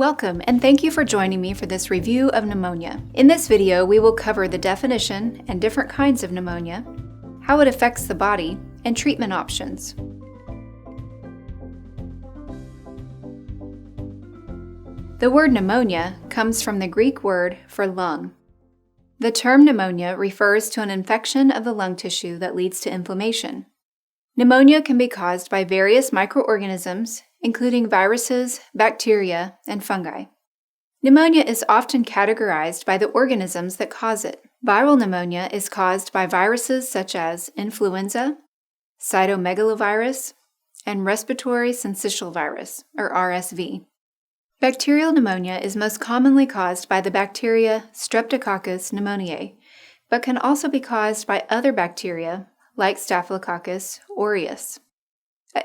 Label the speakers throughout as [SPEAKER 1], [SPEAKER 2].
[SPEAKER 1] Welcome, and thank you for joining me for this review of pneumonia. In this video, we will cover the definition and different kinds of pneumonia, how it affects the body, and treatment options. The word pneumonia comes from the Greek word for lung. The term pneumonia refers to an infection of the lung tissue that leads to inflammation. Pneumonia can be caused by various microorganisms, including viruses, bacteria, and fungi. Pneumonia is often categorized by the organisms that cause it. Viral pneumonia is caused by viruses such as influenza, cytomegalovirus, and respiratory syncytial virus, or RSV. Bacterial pneumonia is most commonly caused by the bacteria Streptococcus pneumoniae, but can also be caused by other bacteria like Staphylococcus aureus.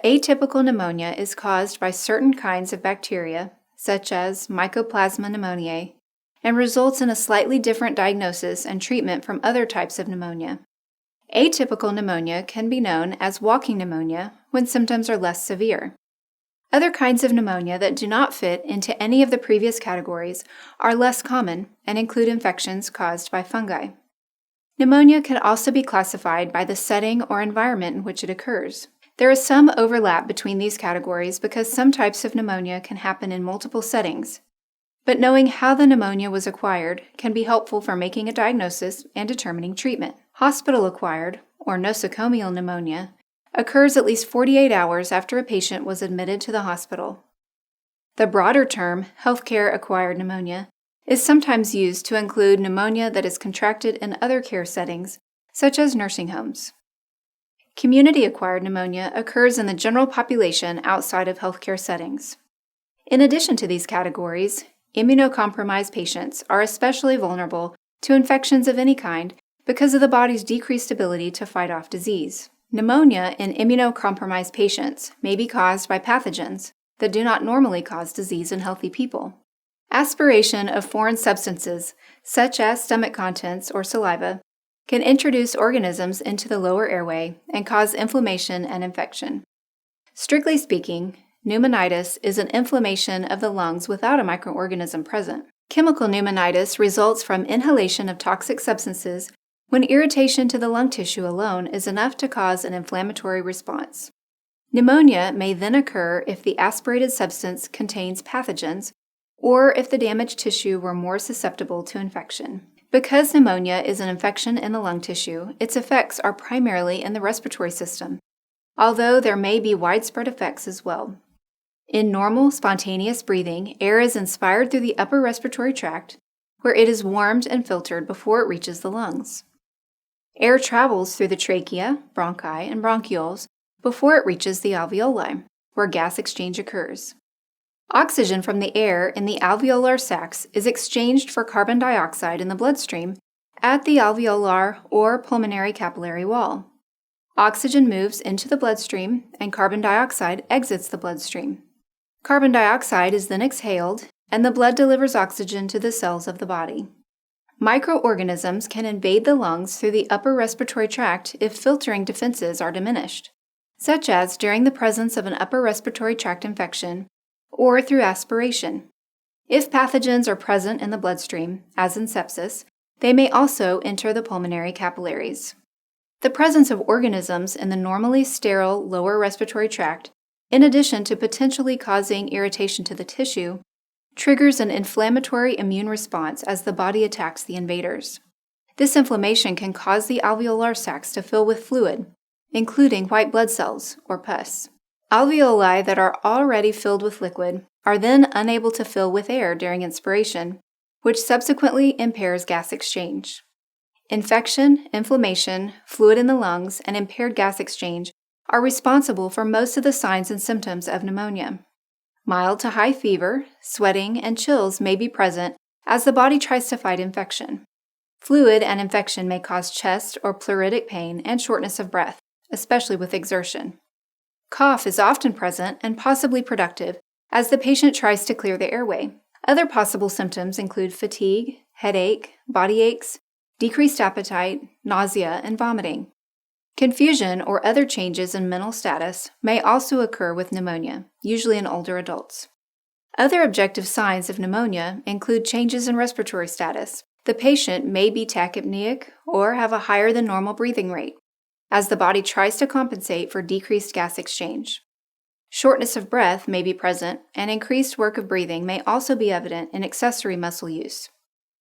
[SPEAKER 1] Atypical pneumonia is caused by certain kinds of bacteria, such as Mycoplasma pneumoniae, and results in a slightly different diagnosis and treatment from other types of pneumonia. Atypical pneumonia can be known as walking pneumonia when symptoms are less severe. Other kinds of pneumonia that do not fit into any of the previous categories are less common and include infections caused by fungi. Pneumonia can also be classified by the setting or environment in which it occurs. There is some overlap between these categories because some types of pneumonia can happen in multiple settings, but knowing how the pneumonia was acquired can be helpful for making a diagnosis and determining treatment. Hospital-acquired, or nosocomial pneumonia, occurs at least 48 hours after a patient was admitted to the hospital. The broader term, healthcare-acquired pneumonia, is sometimes used to include pneumonia that is contracted in other care settings, such as nursing homes. Community-acquired pneumonia occurs in the general population outside of healthcare settings. In addition to these categories, immunocompromised patients are especially vulnerable to infections of any kind because of the body's decreased ability to fight off disease. Pneumonia in immunocompromised patients may be caused by pathogens that do not normally cause disease in healthy people. Aspiration of foreign substances, such as stomach contents or saliva, can introduce organisms into the lower airway and cause inflammation and infection. Strictly speaking, pneumonitis is an inflammation of the lungs without a microorganism present. Chemical pneumonitis results from inhalation of toxic substances when irritation to the lung tissue alone is enough to cause an inflammatory response. Pneumonia may then occur if the aspirated substance contains pathogens or if the damaged tissue were more susceptible to infection. Because pneumonia is an infection in the lung tissue, its effects are primarily in the respiratory system, although there may be widespread effects as well. In normal, spontaneous breathing, air is inspired through the upper respiratory tract, where it is warmed and filtered before it reaches the lungs. Air travels through the trachea, bronchi, and bronchioles before it reaches the alveoli, where gas exchange occurs. Oxygen from the air in the alveolar sacs is exchanged for carbon dioxide in the bloodstream at the alveolar or pulmonary capillary wall. Oxygen moves into the bloodstream and carbon dioxide exits the bloodstream. Carbon dioxide is then exhaled and the blood delivers oxygen to the cells of the body. Microorganisms can invade the lungs through the upper respiratory tract if filtering defenses are diminished, such as during the presence of an upper respiratory tract infection or through aspiration. If pathogens are present in the bloodstream, as in sepsis, they may also enter the pulmonary capillaries. The presence of organisms in the normally sterile lower respiratory tract, in addition to potentially causing irritation to the tissue, triggers an inflammatory immune response as the body attacks the invaders. This inflammation can cause the alveolar sacs to fill with fluid, including white blood cells, or pus. Alveoli that are already filled with liquid are then unable to fill with air during inspiration, which subsequently impairs gas exchange. Infection, inflammation, fluid in the lungs, and impaired gas exchange are responsible for most of the signs and symptoms of pneumonia. Mild to high fever, sweating, and chills may be present as the body tries to fight infection. Fluid and infection may cause chest or pleuritic pain and shortness of breath, especially with exertion. Cough is often present and possibly productive as the patient tries to clear the airway. Other possible symptoms include fatigue, headache, body aches, decreased appetite, nausea, and vomiting. Confusion or other changes in mental status may also occur with pneumonia, usually in older adults. Other objective signs of pneumonia include changes in respiratory status. The patient may be tachypneic or have a higher than normal breathing rate, as the body tries to compensate for decreased gas exchange. Shortness of breath may be present, and increased work of breathing may also be evident in accessory muscle use.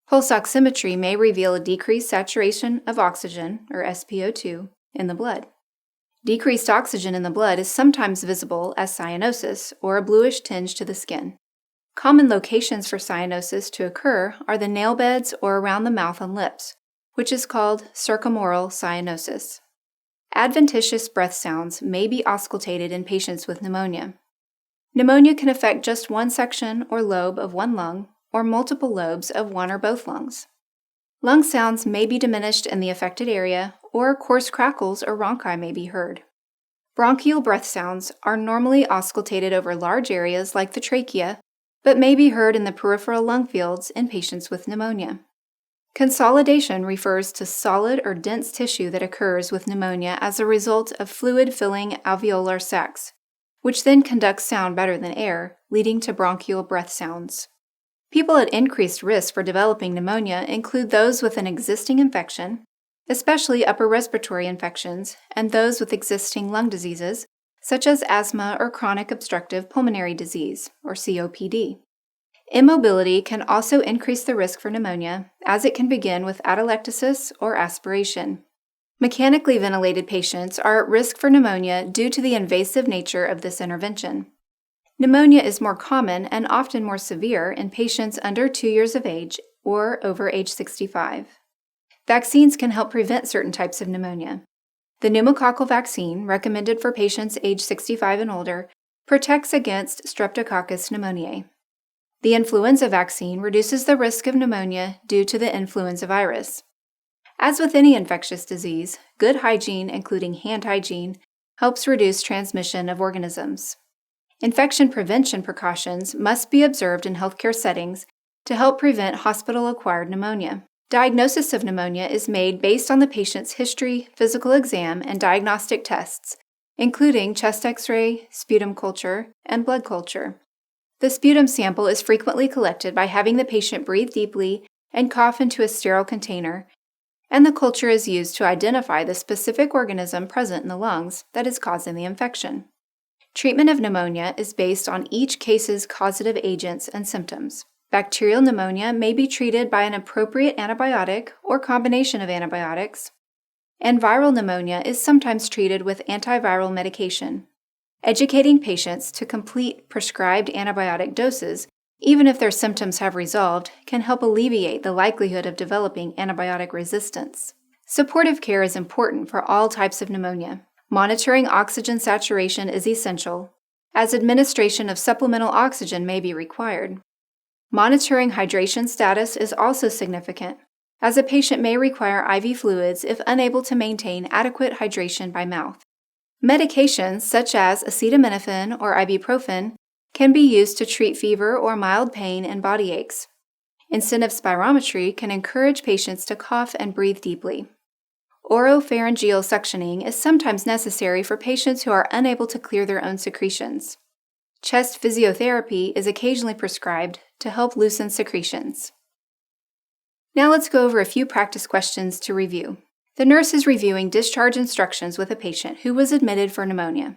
[SPEAKER 1] Pulse oximetry may reveal a decreased saturation of oxygen, or SpO2, in the blood. Decreased oxygen in the blood is sometimes visible as cyanosis, or a bluish tinge to the skin. Common locations for cyanosis to occur are the nail beds or around the mouth and lips, which is called circumoral cyanosis. Adventitious breath sounds may be auscultated in patients with pneumonia. Pneumonia can affect just one section or lobe of one lung, or multiple lobes of one or both lungs. Lung sounds may be diminished in the affected area, or coarse crackles or rhonchi may be heard. Bronchial breath sounds are normally auscultated over large areas like the trachea, but may be heard in the peripheral lung fields in patients with pneumonia. Consolidation refers to solid or dense tissue that occurs with pneumonia as a result of fluid filling alveolar sacs, which then conducts sound better than air, leading to bronchial breath sounds. People at increased risk for developing pneumonia include those with an existing infection, especially upper respiratory infections, and those with existing lung diseases, such as asthma or chronic obstructive pulmonary disease, or COPD. Immobility can also increase the risk for pneumonia, as it can begin with atelectasis or aspiration. Mechanically ventilated patients are at risk for pneumonia due to the invasive nature of this intervention. Pneumonia is more common and often more severe in patients under 2 years of age or over age 65. Vaccines can help prevent certain types of pneumonia. The pneumococcal vaccine, recommended for patients age 65 and older, protects against Streptococcus pneumoniae. The influenza vaccine reduces the risk of pneumonia due to the influenza virus. As with any infectious disease, good hygiene, including hand hygiene, helps reduce transmission of organisms. Infection prevention precautions must be observed in healthcare settings to help prevent hospital-acquired pneumonia. Diagnosis of pneumonia is made based on the patient's history, physical exam, and diagnostic tests, including chest X-ray, sputum culture, and blood culture. The sputum sample is frequently collected by having the patient breathe deeply and cough into a sterile container, and the culture is used to identify the specific organism present in the lungs that is causing the infection. Treatment of pneumonia is based on each case's causative agents and symptoms. Bacterial pneumonia may be treated by an appropriate antibiotic or combination of antibiotics, and viral pneumonia is sometimes treated with antiviral medication. Educating patients to complete prescribed antibiotic doses, even if their symptoms have resolved, can help alleviate the likelihood of developing antibiotic resistance. Supportive care is important for all types of pneumonia. Monitoring oxygen saturation is essential, as administration of supplemental oxygen may be required. Monitoring hydration status is also significant, as a patient may require IV fluids if unable to maintain adequate hydration by mouth. Medications such as acetaminophen or ibuprofen can be used to treat fever or mild pain and body aches. Incentive spirometry can encourage patients to cough and breathe deeply. Oropharyngeal suctioning is sometimes necessary for patients who are unable to clear their own secretions. Chest physiotherapy is occasionally prescribed to help loosen secretions. Now let's go over a few practice questions to review. The nurse is reviewing discharge instructions with a patient who was admitted for pneumonia.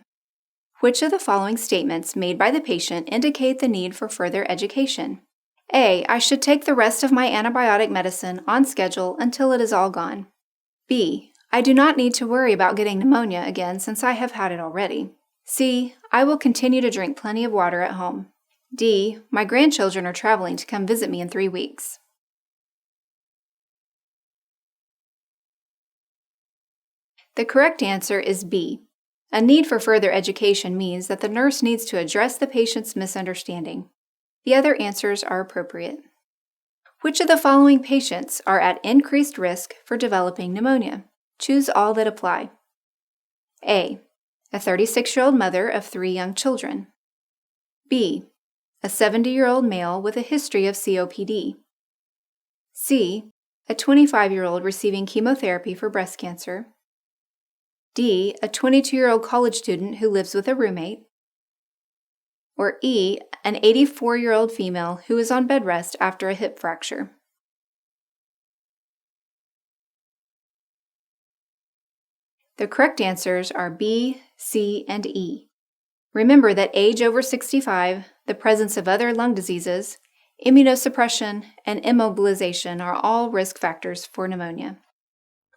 [SPEAKER 1] Which of the following statements made by the patient indicate the need for further education? A. I should take the rest of my antibiotic medicine on schedule until it is all gone. B. I do not need to worry about getting pneumonia again since I have had it already. C. I will continue to drink plenty of water at home. D. My grandchildren are traveling to come visit me in 3 weeks. The correct answer is B. A need for further education means that the nurse needs to address the patient's misunderstanding. The other answers are appropriate. Which of the following patients are at increased risk for developing pneumonia? Choose all that apply. A. A 36-year-old mother of 3 young children. B. A 70-year-old male with a history of COPD. C. A 25-year-old receiving chemotherapy for breast cancer. D. A 22-year-old college student who lives with a roommate. or E, an 84-year-old female who is on bed rest after a hip fracture. The correct answers are B, C, and E. Remember that age over 65, the presence of other lung diseases, immunosuppression, and immobilization are all risk factors for pneumonia.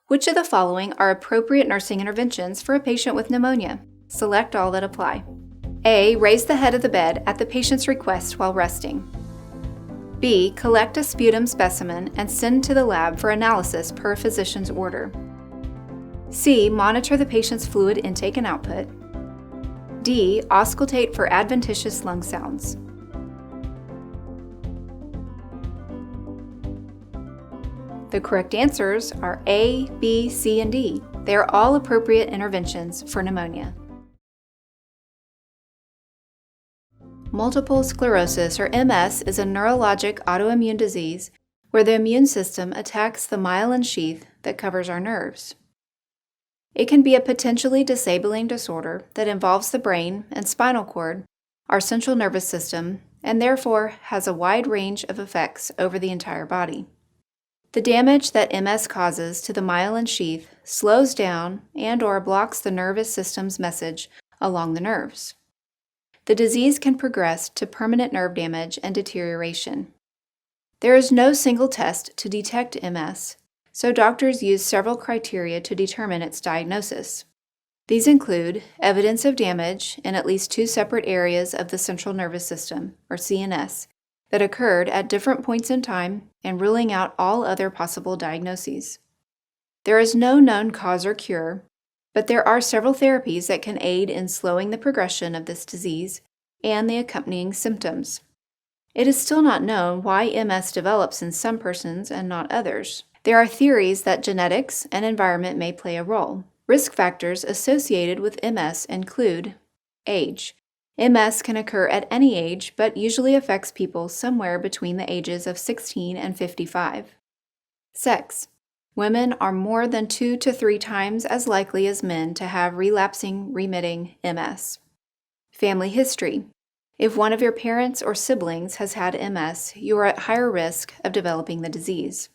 [SPEAKER 1] Which of the following are appropriate nursing interventions for a patient with pneumonia? Select all that apply. A. Raise the head of the bed at the patient's request while resting. B. Collect a sputum specimen and send to the lab for analysis per physician's order. C. Monitor the patient's fluid intake and output. D. Auscultate for adventitious lung sounds. The correct answers are A, B, C, and D. They are all appropriate interventions for pneumonia. Multiple sclerosis, or MS, is a neurologic autoimmune disease where the immune system attacks the myelin sheath that covers our nerves. It can be a potentially disabling disorder that involves the brain and spinal cord, our central nervous system, and therefore has a wide range of effects over the entire body. The damage that MS causes to the myelin sheath slows down and/or blocks the nervous system's message along the nerves. The disease can progress to permanent nerve damage and deterioration. There is no single test to detect MS, so doctors use several criteria to determine its diagnosis. These include evidence of damage in at least 2 separate areas of the central nervous system, or CNS, that occurred at different points in time and ruling out all other possible diagnoses. There is no known cause or cure, but there are several therapies that can aid in slowing the progression of this disease and the accompanying symptoms. It is still not known why MS develops in some persons and not others. There are theories that genetics and environment may play a role. Risk factors associated with MS include age. MS can occur at any age, but usually affects people somewhere between the ages of 16 and 55. Sex. Women are more than 2 to 3 times as likely as men to have relapsing, remitting MS. Family history. If one of your parents or siblings has had MS, you are at higher risk of developing the disease.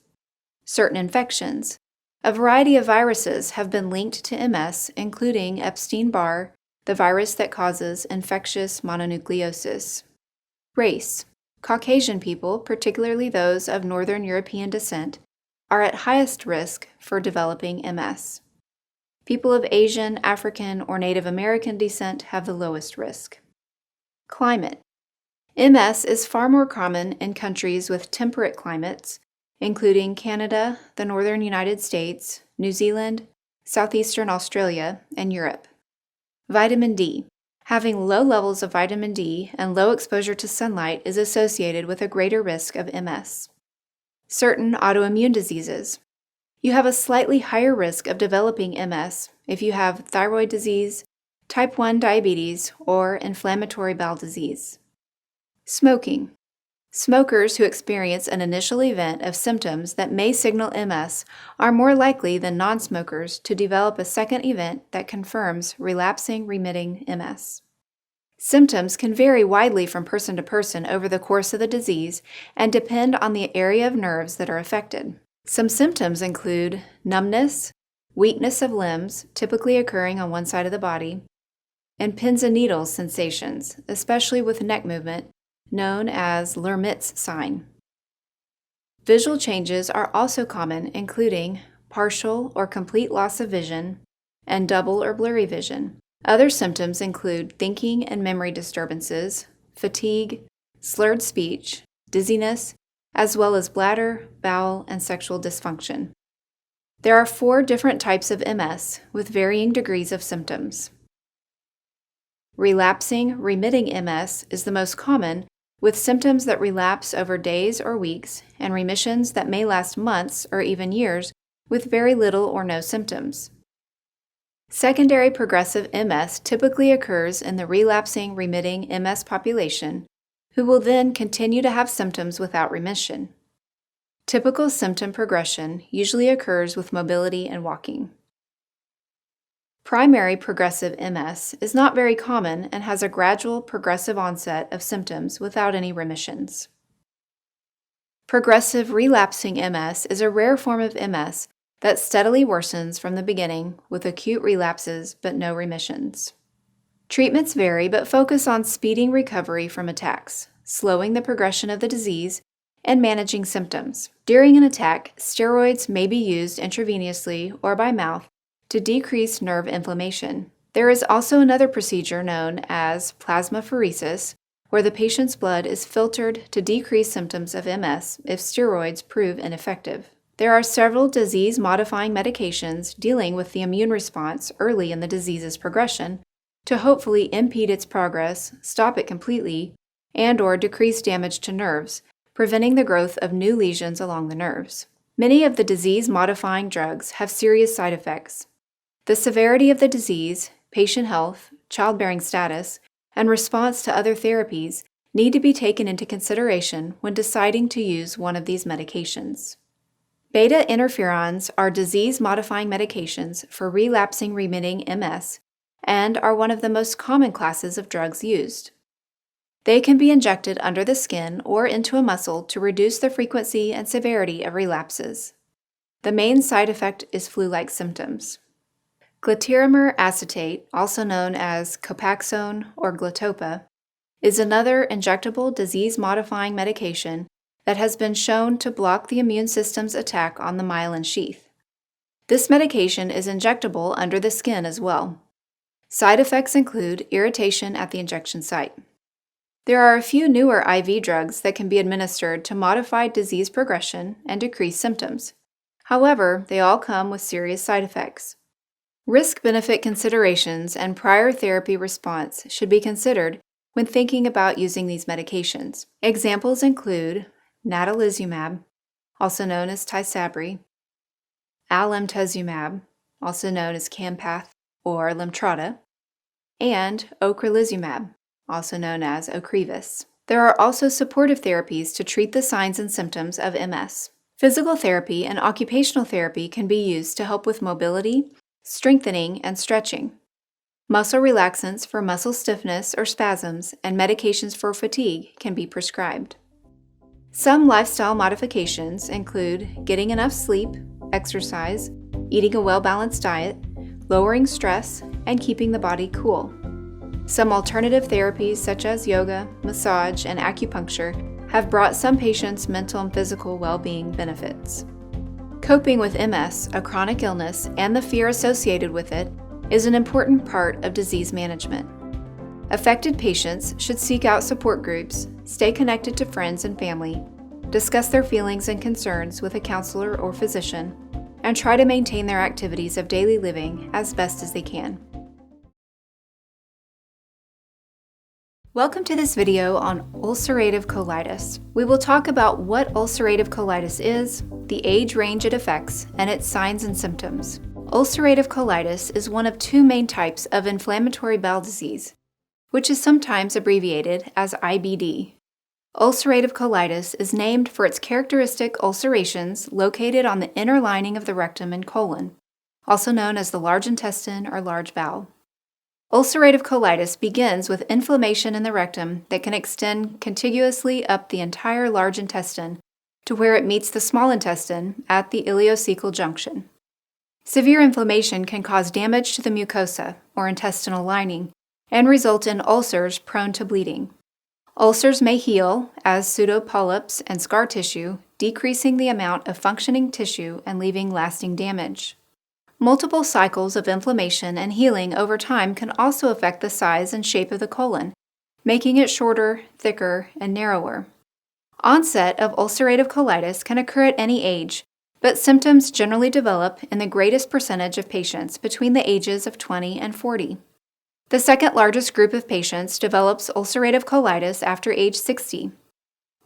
[SPEAKER 1] Certain infections. A variety of viruses have been linked to MS, including Epstein-Barr, the virus that causes infectious mononucleosis. Race. Caucasian people, particularly those of Northern European descent, are at highest risk for developing MS. People of Asian, African, or Native American descent have the lowest risk. Climate. MS is far more common in countries with temperate climates, including Canada, the northern United States, New Zealand, southeastern Australia, and Europe. Vitamin D. Having low levels of vitamin D and low exposure to sunlight is associated with a greater risk of MS. Certain autoimmune diseases. You have a slightly higher risk of developing MS if you have thyroid disease, type 1 diabetes, or inflammatory bowel disease. Smoking. Smokers who experience an initial event of symptoms that may signal MS are more likely than non-smokers to develop a second event that confirms relapsing remitting MS. Symptoms can vary widely from person to person over the course of the disease and depend on the area of nerves that are affected. Some symptoms include numbness, weakness of limbs, typically occurring on one side of the body, and pins and needles sensations, especially with neck movement, known as Lermit's sign. Visual changes are also common, including partial or complete loss of vision and double or blurry vision. Other symptoms include thinking and memory disturbances, fatigue, slurred speech, dizziness, as well as bladder, bowel, and sexual dysfunction. There are 4 different types of MS with varying degrees of symptoms. Relapsing, remitting MS is the most common, with symptoms that relapse over days or weeks, and remissions that may last months or even years with very little or no symptoms. Secondary progressive MS typically occurs in the relapsing, remitting MS population, who will then continue to have symptoms without remission. Typical symptom progression usually occurs with mobility and walking. Primary progressive MS is not very common and has a gradual progressive onset of symptoms without any remissions. Progressive relapsing MS is a rare form of MS that steadily worsens from the beginning with acute relapses but no remissions. Treatments vary but focus on speeding recovery from attacks, slowing the progression of the disease, and managing symptoms. During an attack, steroids may be used intravenously or by mouth to decrease nerve inflammation. There is also another procedure known as plasmapheresis, where the patient's blood is filtered to decrease symptoms of MS if steroids prove ineffective. There are several disease-modifying medications dealing with the immune response early in the disease's progression to hopefully impede its progress, stop it completely, and/or decrease damage to nerves, preventing the growth of new lesions along the nerves. Many of the disease-modifying drugs have serious side effects. The severity of the disease, patient health, childbearing status, and response to other therapies need to be taken into consideration when deciding to use one of these medications. Beta interferons are disease-modifying medications for relapsing remitting MS and are one of the most common classes of drugs used. They can be injected under the skin or into a muscle to reduce the frequency and severity of relapses. The main side effect is flu-like symptoms. Glatiramer acetate, also known as Copaxone or Glatopa, is another injectable disease-modifying medication that has been shown to block the immune system's attack on the myelin sheath. This medication is injectable under the skin as well. Side effects include irritation at the injection site. There are a few newer IV drugs that can be administered to modify disease progression and decrease symptoms. However, they all come with serious side effects. Risk-benefit considerations and prior therapy response should be considered when thinking about using these medications. Examples include natalizumab, also known as Tysabri, alemtuzumab, also known as Campath or Lemtrada, and ocrelizumab, also known as Ocrevus. There are also supportive therapies to treat the signs and symptoms of MS. Physical therapy and occupational therapy can be used to help with mobility, strengthening, and stretching. Muscle relaxants for muscle stiffness or spasms and medications for fatigue can be prescribed. Some lifestyle modifications include getting enough sleep, exercise, eating a well-balanced diet, lowering stress, and keeping the body cool. Some alternative therapies such as yoga, massage, and acupuncture have brought some patients mental and physical well-being benefits. Coping with MS, a chronic illness, and the fear associated with it is an important part of disease management. Affected patients should seek out support groups, stay connected to friends and family, discuss their feelings and concerns with a counselor or physician, and try to maintain their activities of daily living as best as they can. Welcome to this video on ulcerative colitis. We will talk about what ulcerative colitis is, the age range it affects, and its signs and symptoms. Ulcerative colitis is one of two main types of inflammatory bowel disease, which is sometimes abbreviated as IBD. Ulcerative colitis is named for its characteristic ulcerations located on the inner lining of the rectum and colon, also known as the large intestine or large bowel. Ulcerative colitis begins with inflammation in the rectum that can extend contiguously up the entire large intestine to where it meets the small intestine at the ileocecal junction. Severe inflammation can cause damage to the mucosa, or intestinal lining, and result in ulcers prone to bleeding. Ulcers may heal as pseudopolyps and scar tissue, decreasing the amount of functioning tissue and leaving lasting damage. Multiple cycles of inflammation and healing over time can also affect the size and shape of the colon, making it shorter, thicker, and narrower. Onset of ulcerative colitis can occur at any age, but symptoms generally develop in the greatest percentage of patients between the ages of 20 and 40. The second largest group of patients develops ulcerative colitis after age 60.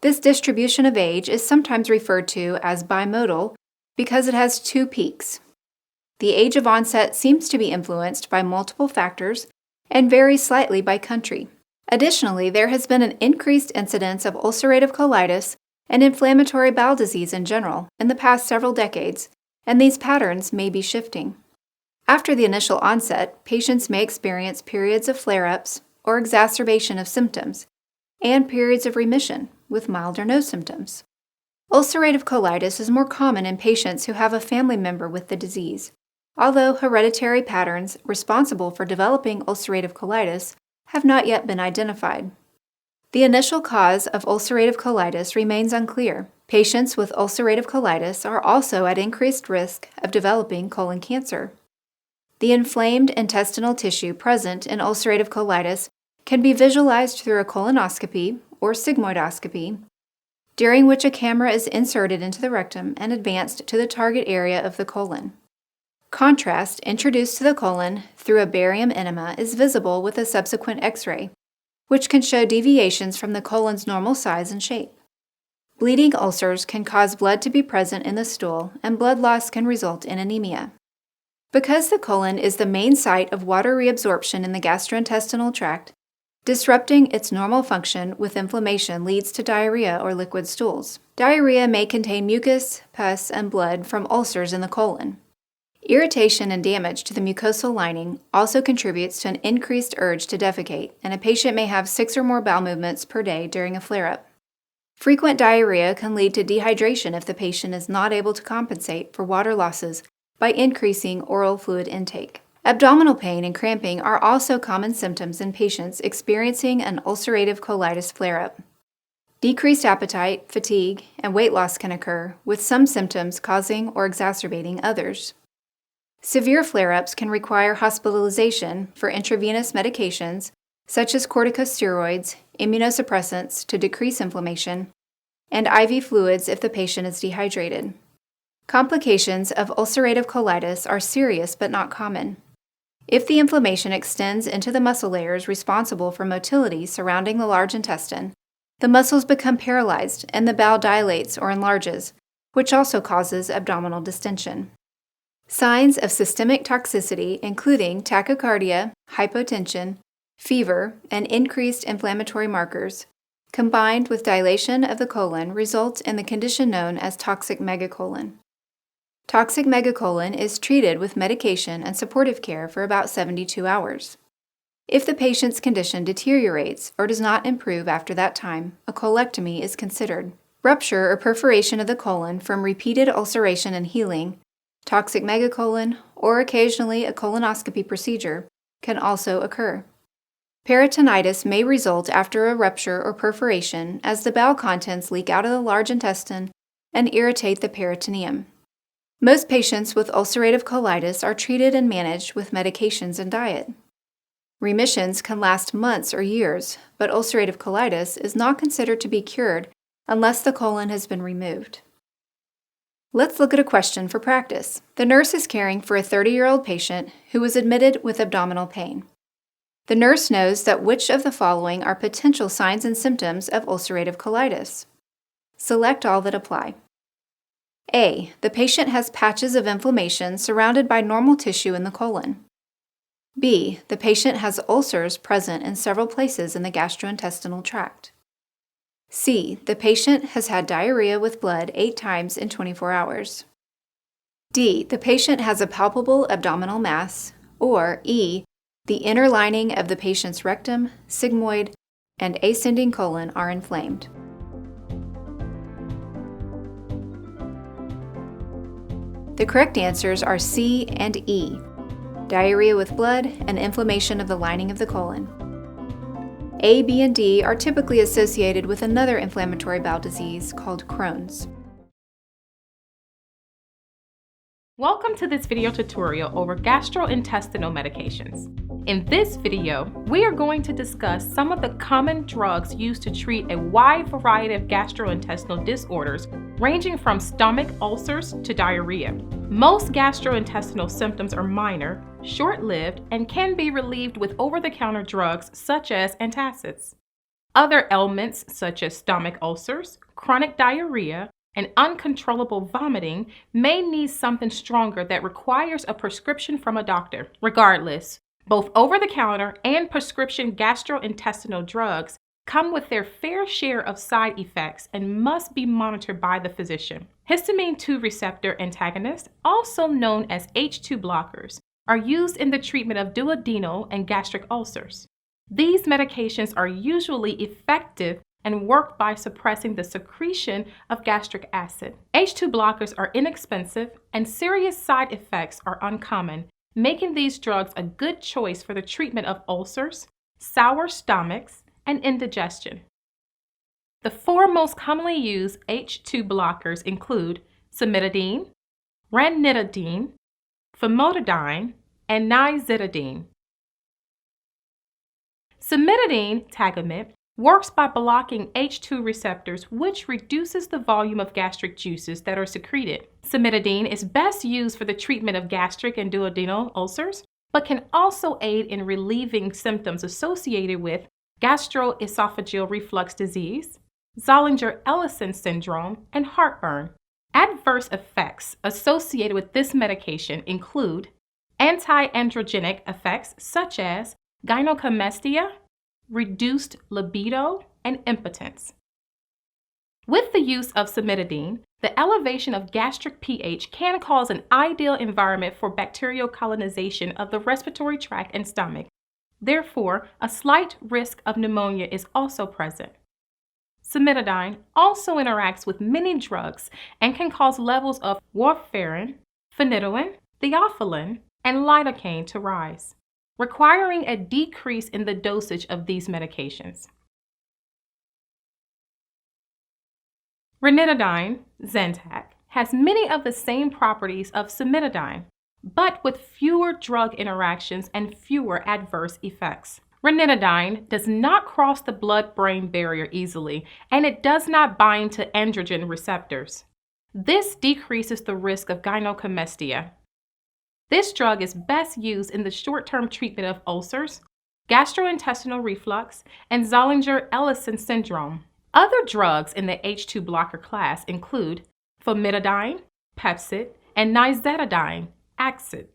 [SPEAKER 1] This distribution of age is sometimes referred to as bimodal because it has two peaks. The age of onset seems to be influenced by multiple factors and varies slightly by country. Additionally, there has been an increased incidence of ulcerative colitis and inflammatory bowel disease in general in the past several decades, and these patterns may be shifting. After the initial onset, patients may experience periods of flare-ups or exacerbation of symptoms, and periods of remission with mild or no symptoms. Ulcerative colitis is more common in patients who have a family member with the disease, although hereditary patterns responsible for developing ulcerative colitis have not yet been identified. The initial cause of ulcerative colitis remains unclear. Patients with ulcerative colitis are also at increased risk of developing colon cancer. The inflamed intestinal tissue present in ulcerative colitis can be visualized through a colonoscopy or sigmoidoscopy, during which a camera is inserted into the rectum and advanced to the target area of the colon. Contrast introduced to the colon through a barium enema is visible with a subsequent X-ray, which can show deviations from the colon's normal size and shape. Bleeding ulcers can cause blood to be present in the stool, and blood loss can result in anemia. Because the colon is the main site of water reabsorption in the gastrointestinal tract, disrupting its normal function with inflammation leads to diarrhea or liquid stools. Diarrhea may contain mucus, pus, and blood from ulcers in the colon. Irritation and damage to the mucosal lining also contributes to an increased urge to defecate, and a patient may have 6 or more bowel movements per day during a flare-up. Frequent diarrhea can lead to dehydration if the patient is not able to compensate for water losses by increasing oral fluid intake. Abdominal pain and cramping are also common symptoms in patients experiencing an ulcerative colitis flare-up. Decreased appetite, fatigue, and weight loss can occur, with some symptoms causing or exacerbating others. Severe flare-ups can require hospitalization for intravenous medications such as corticosteroids, immunosuppressants to decrease inflammation, and IV fluids if the patient is dehydrated. Complications of ulcerative colitis are serious but not common. If the inflammation extends into the muscle layers responsible for motility surrounding the large intestine, the muscles become paralyzed and the bowel dilates or enlarges, which also causes abdominal distension. Signs of systemic toxicity, including tachycardia, hypotension, fever, and increased inflammatory markers, combined with dilation of the colon, result in the condition known as toxic megacolon. Toxic megacolon is treated with medication and supportive care for about 72 hours. If the patient's condition deteriorates or does not improve after that time, a colectomy is considered. Rupture or perforation of the colon from repeated ulceration and healing, toxic megacolon, or occasionally a colonoscopy procedure can also occur. Peritonitis may result after a rupture or perforation as the bowel contents leak out of the large intestine and irritate the peritoneum. Most patients with ulcerative colitis are treated and managed with medications and diet. Remissions can last months or years, but ulcerative colitis is not considered to be cured unless the colon has been removed. Let's look at a question for practice. The nurse is caring for a 30-year-old patient who was admitted with abdominal pain. The nurse knows that which of the following are potential signs and symptoms of ulcerative colitis. Select all that apply. A. The patient has patches of inflammation surrounded by normal tissue in the colon. B. The patient has ulcers present in several places in the gastrointestinal tract. C. The patient has had diarrhea with blood 8 times in 24 hours. D. The patient has a palpable abdominal mass. Or E. The inner lining of the patient's rectum, sigmoid, and ascending colon are inflamed. The correct answers are C and E, diarrhea with blood and inflammation of the lining of the colon. A, B, and D are typically associated with another inflammatory bowel disease called Crohn's.
[SPEAKER 2] Welcome to this video tutorial over gastrointestinal medications. In this video, we are going to discuss some of the common drugs used to treat a wide variety of gastrointestinal disorders, ranging from stomach ulcers to diarrhea. Most gastrointestinal symptoms are minor, short-lived, and can be relieved with over-the-counter drugs such as antacids. Other ailments such as stomach ulcers, chronic diarrhea, and uncontrollable vomiting may need something stronger that requires a prescription from a doctor. Regardless, both over-the-counter and prescription gastrointestinal drugs come with their fair share of side effects and must be monitored by the physician. Histamine 2 receptor antagonists, also known as H2 blockers, are used in the treatment of duodenal and gastric ulcers. These medications are usually effective and work by suppressing the secretion of gastric acid. H2 blockers are inexpensive and serious side effects are uncommon, making these drugs a good choice for the treatment of ulcers, sour stomachs, and indigestion. The four most commonly used H2 blockers include cimetidine, ranitidine, famotidine, and nizatidine. Cimetidine, Tagamet, works by blocking H2 receptors, which reduces the volume of gastric juices that are secreted. Cimetidine is best used for the treatment of gastric and duodenal ulcers, but can also aid in relieving symptoms associated with gastroesophageal reflux disease, Zollinger-Ellison syndrome, and heartburn. Adverse effects associated with this medication include anti-androgenic effects such as gynecomastia, reduced libido, and impotence. With the use of cimetidine, the elevation of gastric pH can cause an ideal environment for bacterial colonization of the respiratory tract and stomach. Therefore, a slight risk of pneumonia is also present. Cimetidine also interacts with many drugs and can cause levels of warfarin, phenytoin, theophylline, and lidocaine to rise, requiring a decrease in the dosage of these medications. Ranitidine, Zantac, has many of the same properties of cimetidine, but with fewer drug interactions and fewer adverse effects. Ranitidine does not cross the blood-brain barrier easily, and it does not bind to androgen receptors. This decreases the risk of gynecomastia. This drug is best used in the short-term treatment of ulcers, gastrointestinal reflux, and Zollinger-Ellison syndrome. Other drugs in the H2 blocker class include famotidine, Pepcid, and nizatidine, Axid.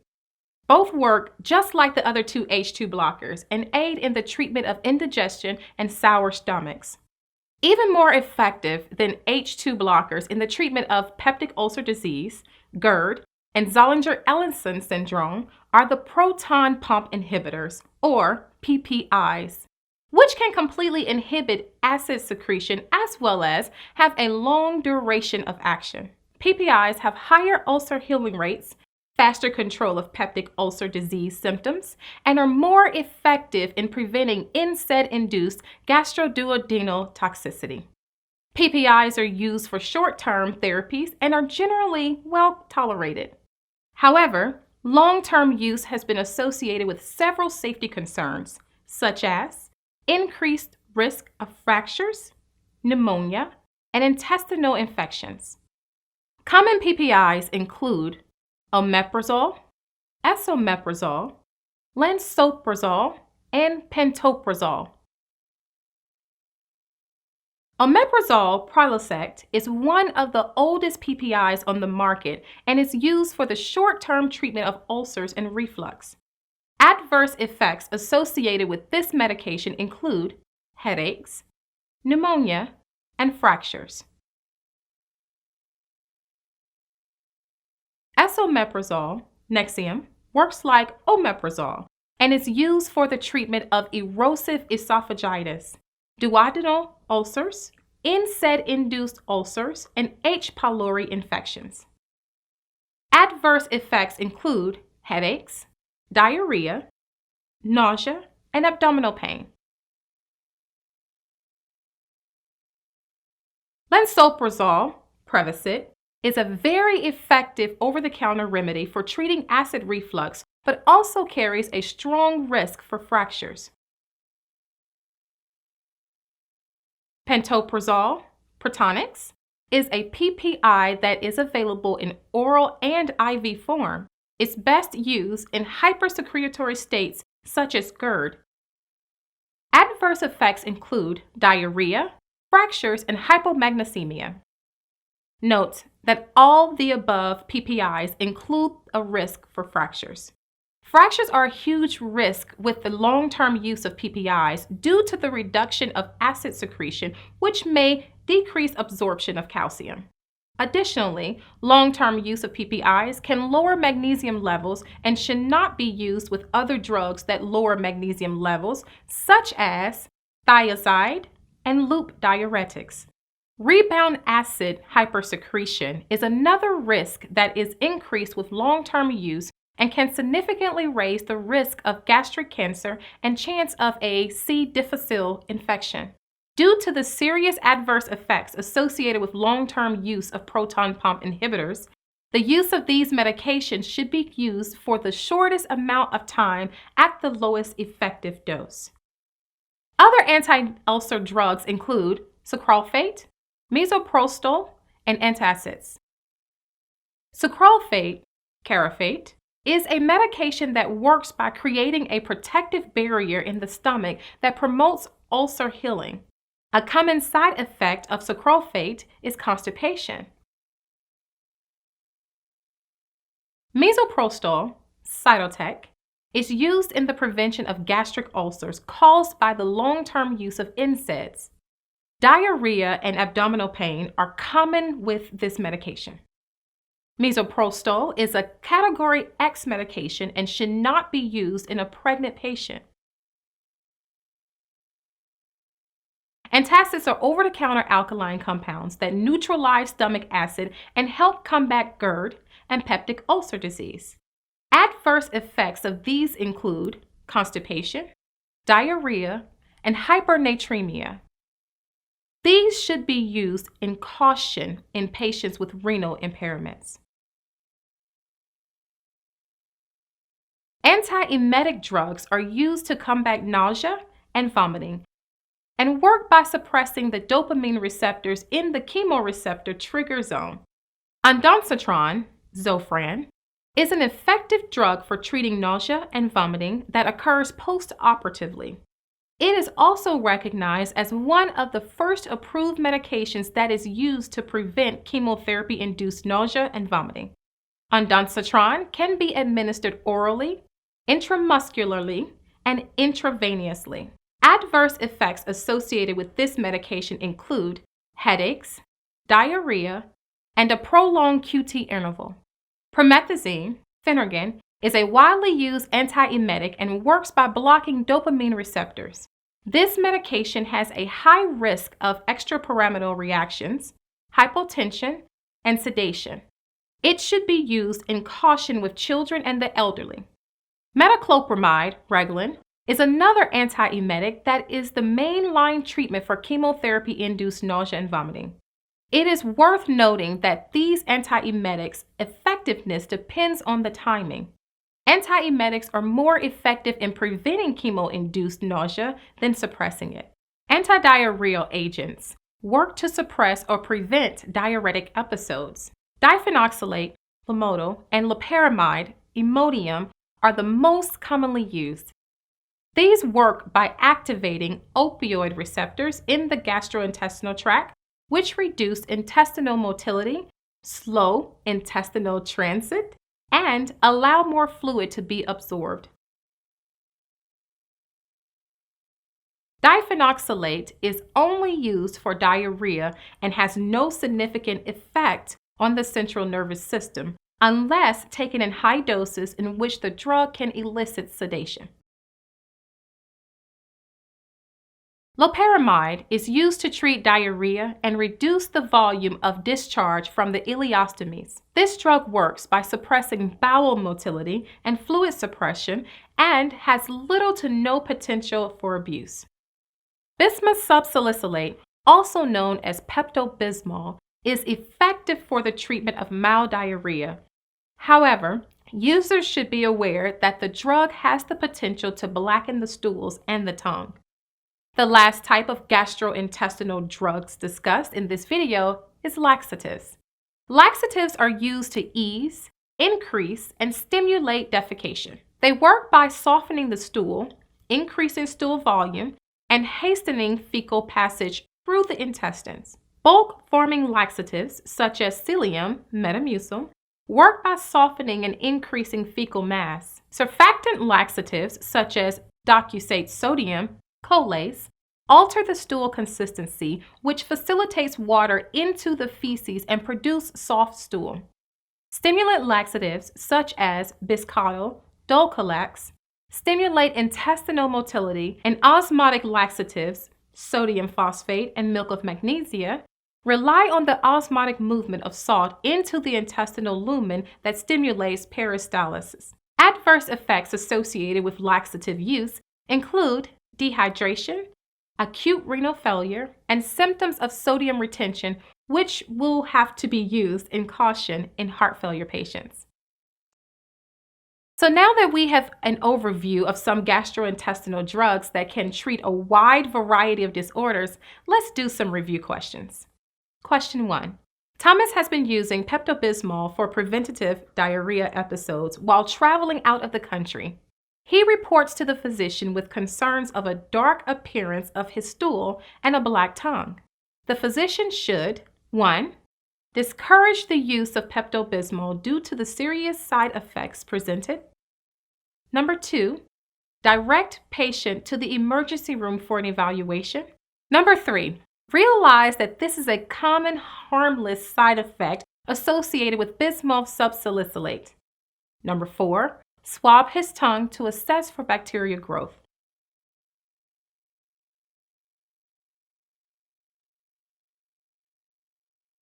[SPEAKER 2] Both work just like the other two H2 blockers and aid in the treatment of indigestion and sour stomachs. Even more effective than H2 blockers in the treatment of peptic ulcer disease, GERD, and Zollinger-Ellison syndrome are the proton pump inhibitors, or PPIs, which can completely inhibit acid secretion as well as have a long duration of action. PPIs have higher ulcer healing rates, faster control of peptic ulcer disease symptoms, and are more effective in preventing NSAID-induced gastroduodenal toxicity. PPIs are used for short-term therapies and are generally well tolerated. However, long-term use has been associated with several safety concerns, such as increased risk of fractures, pneumonia, and intestinal infections. Common PPIs include omeprazole, esomeprazole, lansoprazole, and pantoprazole. Omeprazole Prilosec is one of the oldest PPIs on the market and is used for the short-term treatment of ulcers and reflux. Adverse effects associated with this medication include headaches, pneumonia, and fractures. Esomeprazole, Nexium, works like omeprazole and is used for the treatment of erosive esophagitis, duodenal ulcers, NSAID-induced ulcers, and H. pylori infections. Adverse effects include headaches, diarrhea, nausea, and abdominal pain. Lansoprazole, Prevacid, is a very effective over-the-counter remedy for treating acid reflux, but also carries a strong risk for fractures. Pantoprazole, Protonix, is a PPI that is available in oral and IV form. It's best used in hypersecretory states such as GERD. Adverse effects include diarrhea, fractures, and hypomagnesemia. Note that all the above PPIs include a risk for fractures. Fractures are a huge risk with the long-term use of PPIs due to the reduction of acid secretion, which may decrease absorption of calcium. Additionally, long-term use of PPIs can lower magnesium levels and should not be used with other drugs that lower magnesium levels, such as thiazide and loop diuretics. Rebound acid hypersecretion is another risk that is increased with long-term use and can significantly raise the risk of gastric cancer and chance of a C. difficile infection. Due to the serious adverse effects associated with long-term use of proton pump inhibitors, the use of these medications should be used for the shortest amount of time at the lowest effective dose. Other anti-ulcer drugs include sucralfate, misoprostol, and antacids. Sucralfate, Carafate, is a medication that works by creating a protective barrier in the stomach that promotes ulcer healing. A common side effect of sucralfate is constipation. Misoprostol, Cytotec, is used in the prevention of gastric ulcers caused by the long-term use of NSAIDs. Diarrhea and abdominal pain are common with this medication. Misoprostol is a Category X medication and should not be used in a pregnant patient. Antacids are over-the-counter alkaline compounds that neutralize stomach acid and help combat GERD and peptic ulcer disease. Adverse effects of these include constipation, diarrhea, and hypernatremia. These should be used in caution in patients with renal impairments. Antiemetic drugs are used to combat nausea and vomiting and work by suppressing the dopamine receptors in the chemoreceptor trigger zone. Ondansetron, Zofran, is an effective drug for treating nausea and vomiting that occurs post-operatively. It is also recognized as one of the first approved medications that is used to prevent chemotherapy-induced nausea and vomiting. Ondansetron can be administered orally, intramuscularly, and intravenously. Adverse effects associated with this medication include headaches, diarrhea, and a prolonged QT interval. Promethazine, Phenergan, is a widely used antiemetic and works by blocking dopamine receptors. This medication has a high risk of extrapyramidal reactions, hypotension, and sedation. It should be used in caution with children and the elderly. Metoclopramide, Reglan, is another antiemetic that is the main-line treatment for chemotherapy-induced nausea and vomiting. It is worth noting that these antiemetics' effectiveness depends on the timing. Antiemetics are more effective in preventing chemo-induced nausea than suppressing it. Antidiarrheal agents work to suppress or prevent diuretic episodes. Diphenoxylate, Lomotil, and loperamide, Imodium, are the most commonly used. These work by activating opioid receptors in the gastrointestinal tract, which reduce intestinal motility, slow intestinal transit, and allow more fluid to be absorbed. Diphenoxylate is only used for diarrhea and has no significant effect on the central nervous system unless taken in high doses in which the drug can elicit sedation. Loperamide is used to treat diarrhea and reduce the volume of discharge from the ileostomies. This drug works by suppressing bowel motility and fluid suppression and has little to no potential for abuse. Bismuth subsalicylate, also known as Pepto-Bismol, is effective for the treatment of mild diarrhea. However, users should be aware that the drug has the potential to blacken the stools and the tongue. The last type of gastrointestinal drugs discussed in this video is laxatives. Laxatives are used to ease, increase, and stimulate defecation. They work by softening the stool, increasing stool volume, and hastening fecal passage through the intestines. Bulk-forming laxatives, such as psyllium, Metamucil, work by softening and increasing fecal mass. Surfactant laxatives, such as docusate sodium, Colase, alter the stool consistency, which facilitates water into the feces and produce soft stool. Stimulant laxatives such as Biscodyl, Dulcolax, stimulate intestinal motility, and osmotic laxatives, sodium phosphate and milk of magnesia, rely on the osmotic movement of salt into the intestinal lumen that stimulates peristalsis. Adverse effects associated with laxative use include dehydration, acute renal failure, and symptoms of sodium retention, which will have to be used in caution in heart failure patients. So now that we have an overview of some gastrointestinal drugs that can treat a wide variety of disorders, let's do some review questions. Question 1. Thomas has been using Pepto-Bismol for preventative diarrhea episodes while traveling out of the country. He reports to the physician with concerns of a dark appearance of his stool and a black tongue. The physician should 1. Discourage the use of Pepto-Bismol due to the serious side effects presented. 2. Direct patient to the emergency room for an evaluation. 3. Realize that this is a common harmless side effect associated with bismuth subsalicylate. 4. Swab his tongue to assess for bacterial growth.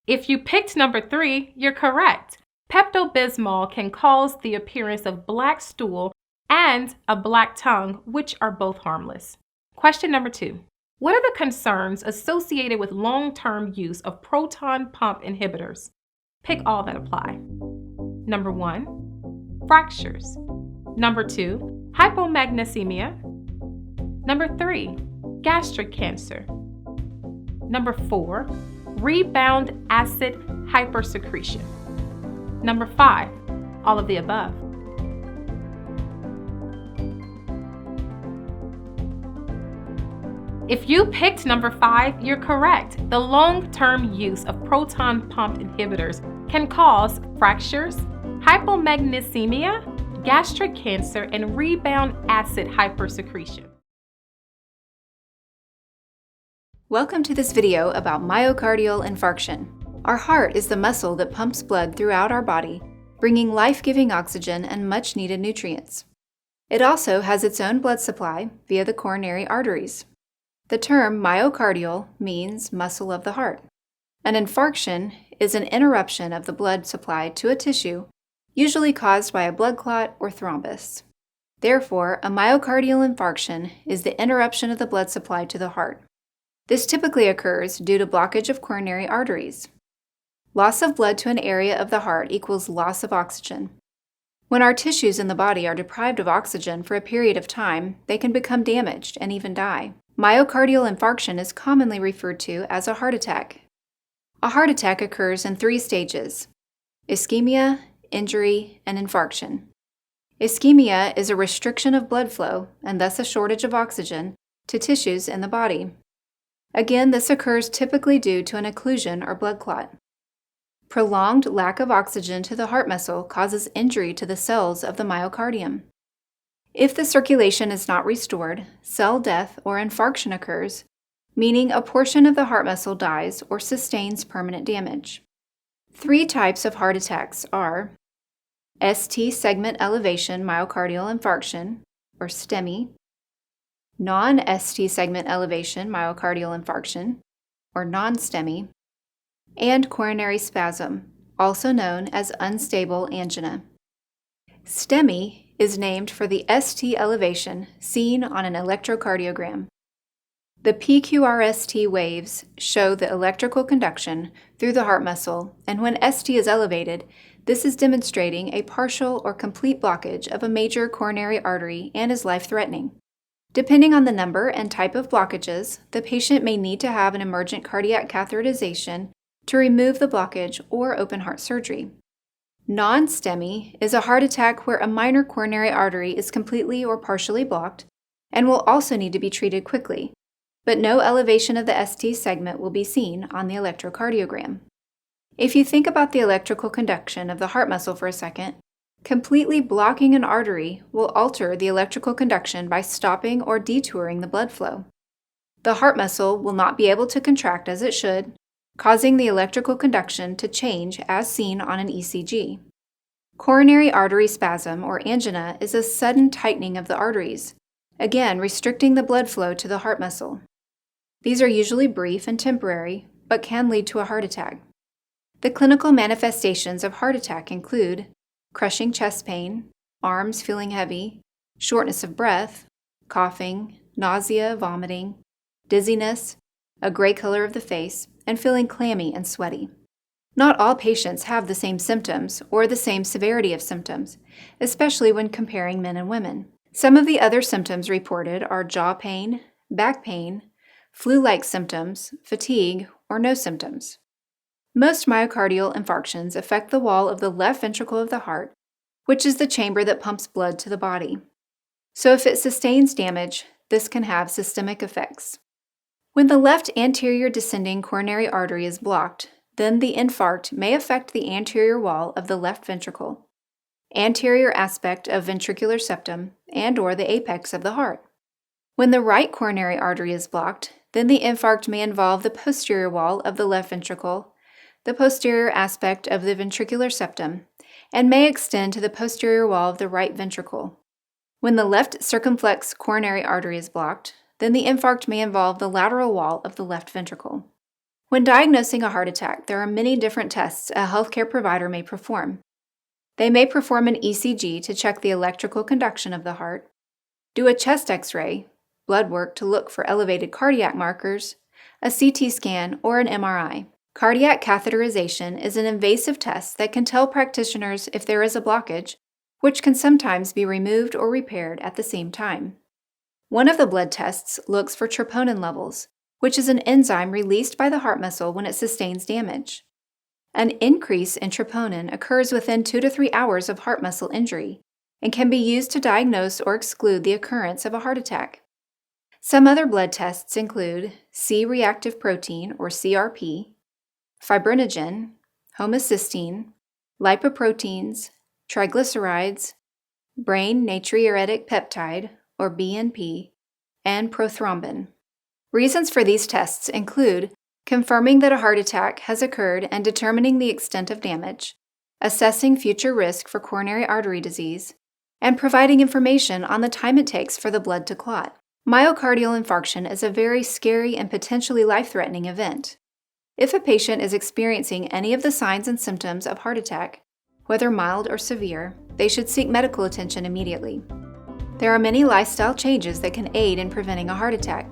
[SPEAKER 2] If you picked 3, you're correct. Pepto-Bismol can cause the appearance of black stool and a black tongue, which are both harmless. Question 2. What are the concerns associated with long-term use of proton pump inhibitors? Pick all that apply. 1. Fractures. 2. Hypomagnesemia. 3. Gastric cancer. 4. Rebound acid hypersecretion. 5. All of the above. If you picked 5, you're correct. The long-term use of proton pump inhibitors can cause fractures, hypomagnesemia, gastric cancer, and rebound acid hypersecretion.
[SPEAKER 1] Welcome to this video about myocardial infarction. Our heart is the muscle that pumps blood throughout our body, bringing life-giving oxygen and much-needed nutrients. It also has its own blood supply via the coronary arteries. The term myocardial means muscle of the heart. An infarction is an interruption of the blood supply to a tissue, usually caused by a blood clot or thrombus. Therefore, a myocardial infarction is the interruption of the blood supply to the heart. This typically occurs due to blockage of coronary arteries. Loss of blood to an area of the heart equals loss of oxygen. When our tissues in the body are deprived of oxygen for a period of time, they can become damaged and even die. Myocardial infarction is commonly referred to as a heart attack. A heart attack occurs in 3 stages: ischemia, injury, and infarction. Ischemia is a restriction of blood flow, and thus a shortage of oxygen, to tissues in the body. Again, this occurs typically due to an occlusion or blood clot. Prolonged lack of oxygen to the heart muscle causes injury to the cells of the myocardium. If the circulation is not restored, cell death or infarction occurs, meaning a portion of the heart muscle dies or sustains permanent damage. 3 types of heart attacks are ST segment elevation myocardial infarction, or STEMI, non-ST segment elevation myocardial infarction, or non-STEMI, and coronary spasm, also known as unstable angina. STEMI is named for the ST elevation seen on an electrocardiogram. The PQRST waves show the electrical conduction through the heart muscle, and when ST is elevated, this is demonstrating a partial or complete blockage of a major coronary artery and is life-threatening. Depending on the number and type of blockages, the patient may need to have an emergent cardiac catheterization to remove the blockage or open heart surgery. Non-STEMI is a heart attack where a minor coronary artery is completely or partially blocked and will also need to be treated quickly, but no elevation of the ST segment will be seen on the electrocardiogram. If you think about the electrical conduction of the heart muscle for a second, completely blocking an artery will alter the electrical conduction by stopping or detouring the blood flow. The heart muscle will not be able to contract as it should, causing the electrical conduction to change as seen on an ECG. Coronary artery spasm or angina is a sudden tightening of the arteries, again restricting the blood flow to the heart muscle. These are usually brief and temporary, but can lead to a heart attack. The clinical manifestations of heart attack include crushing chest pain, arms feeling heavy, shortness of breath, coughing, nausea, vomiting, dizziness, a gray color of the face, and feeling clammy and sweaty. Not all patients have the same symptoms or the same severity of symptoms, especially when comparing men and women. Some of the other symptoms reported are jaw pain, back pain, flu-like symptoms, fatigue, or no symptoms. Most myocardial infarctions affect the wall of the left ventricle of the heart, which is the chamber that pumps blood to the body. So if it sustains damage, this can have systemic effects. When the left anterior descending coronary artery is blocked, then the infarct may affect the anterior wall of the left ventricle, anterior aspect of ventricular septum, and/or the apex of the heart. When the right coronary artery is blocked, then the infarct may involve the posterior wall of the left ventricle, the posterior aspect of the ventricular septum, and may extend to the posterior wall of the right ventricle. When the left circumflex coronary artery is blocked, then the infarct may involve the lateral wall of the left ventricle. When diagnosing a heart attack, there are many different tests a healthcare provider may perform. They may perform an ECG to check the electrical conduction of the heart, do a chest X-ray, blood work to look for elevated cardiac markers, a CT scan, or an MRI. Cardiac catheterization is an invasive test that can tell practitioners if there is a blockage, which can sometimes be removed or repaired at the same time. One of the blood tests looks for troponin levels, which is an enzyme released by the heart muscle when it sustains damage. An increase in troponin occurs within 2 to 3 hours of heart muscle injury and can be used to diagnose or exclude the occurrence of a heart attack. Some other blood tests include C-reactive protein or CRP, fibrinogen, homocysteine, lipoproteins, triglycerides, brain natriuretic peptide or BNP, and prothrombin. Reasons for these tests include confirming that a heart attack has occurred and determining the extent of damage, assessing future risk for coronary artery disease, and providing information on the time it takes for the blood to clot. Myocardial infarction is a very scary and potentially life-threatening event. If a patient is experiencing any of the signs and symptoms of heart attack, whether mild or severe, they should seek medical attention immediately. There are many lifestyle changes that can aid in preventing a heart attack.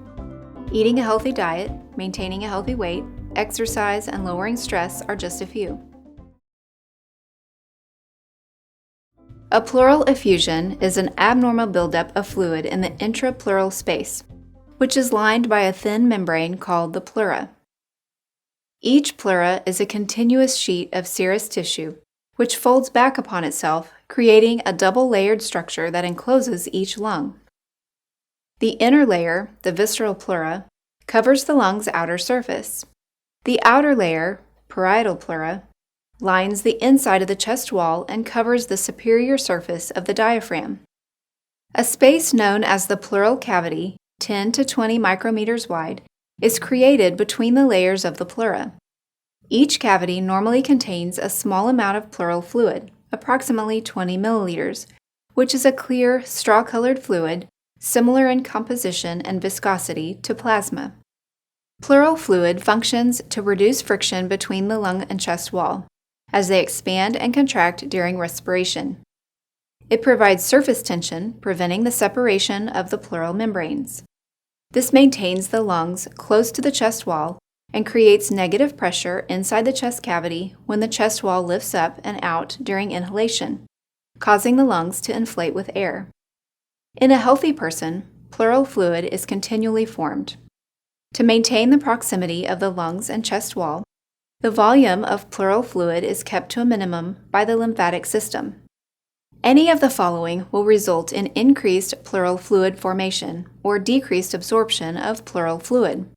[SPEAKER 1] Eating a healthy diet, maintaining a healthy weight, exercise, and lowering stress are just a few. A pleural effusion is an abnormal buildup of fluid in the intrapleural space, which is lined by a thin membrane called the pleura. Each pleura is a continuous sheet of serous tissue, which folds back upon itself, creating a double-layered structure that encloses each lung. The inner layer, the visceral pleura, covers the lung's outer surface. The outer layer, parietal pleura, lines the inside of the chest wall and covers the superior surface of the diaphragm. A space known as the pleural cavity, 10 to 20 micrometers wide, is created between the layers of the pleura. Each cavity normally contains a small amount of pleural fluid, approximately 20 milliliters, which is a clear, straw-colored fluid, similar in composition and viscosity to plasma. Pleural fluid functions to reduce friction between the lung and chest wall, as they expand and contract during respiration. It provides surface tension, preventing the separation of the pleural membranes. This maintains the lungs close to the chest wall and creates negative pressure inside the chest cavity when the chest wall lifts up and out during inhalation, causing the lungs to inflate with air. In a healthy person, pleural fluid is continually formed. To maintain the proximity of the lungs and chest wall, the volume of pleural fluid is kept to a minimum by the lymphatic system. Any of the following will result in increased pleural fluid formation or decreased absorption of pleural fluid: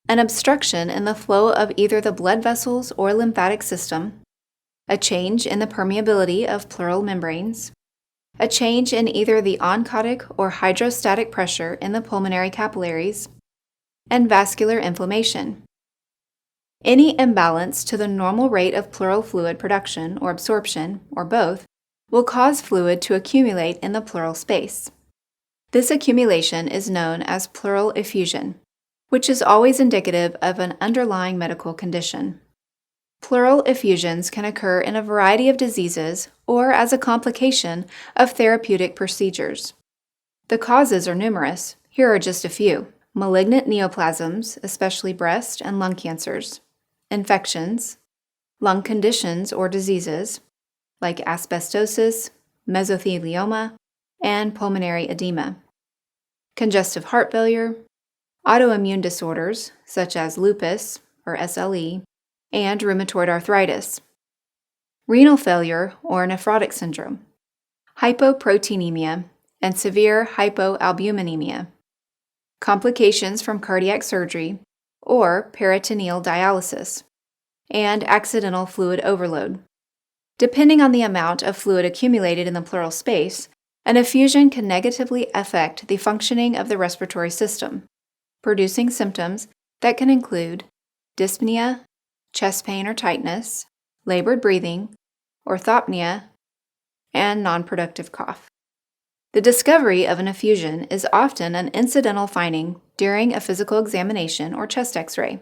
[SPEAKER 1] an obstruction in the flow of either the blood vessels or lymphatic system, a change in the permeability of pleural membranes, a change in either the oncotic or hydrostatic pressure in the pulmonary capillaries, and vascular inflammation. Any imbalance to the normal rate of pleural fluid production or absorption, or both, will cause fluid to accumulate in the pleural space. This accumulation is known as pleural effusion, which is always indicative of an underlying medical condition. Pleural effusions can occur in a variety of diseases or as a complication of therapeutic procedures. The causes are numerous. Here are just a few: malignant neoplasms, especially breast and lung cancers, infections, lung conditions or diseases like asbestosis, mesothelioma, and pulmonary edema, congestive heart failure, autoimmune disorders such as lupus or SLE, and rheumatoid arthritis, renal failure or nephrotic syndrome, hypoproteinemia, and severe hypoalbuminemia, complications from cardiac surgery or peritoneal dialysis, and accidental fluid overload. Depending on the amount of fluid accumulated in the pleural space, an effusion can negatively affect the functioning of the respiratory system, producing symptoms that can include dyspnea, chest pain or tightness, labored breathing, orthopnea, and non-productive cough. The discovery of an effusion is often an incidental finding during a physical examination or chest X-ray.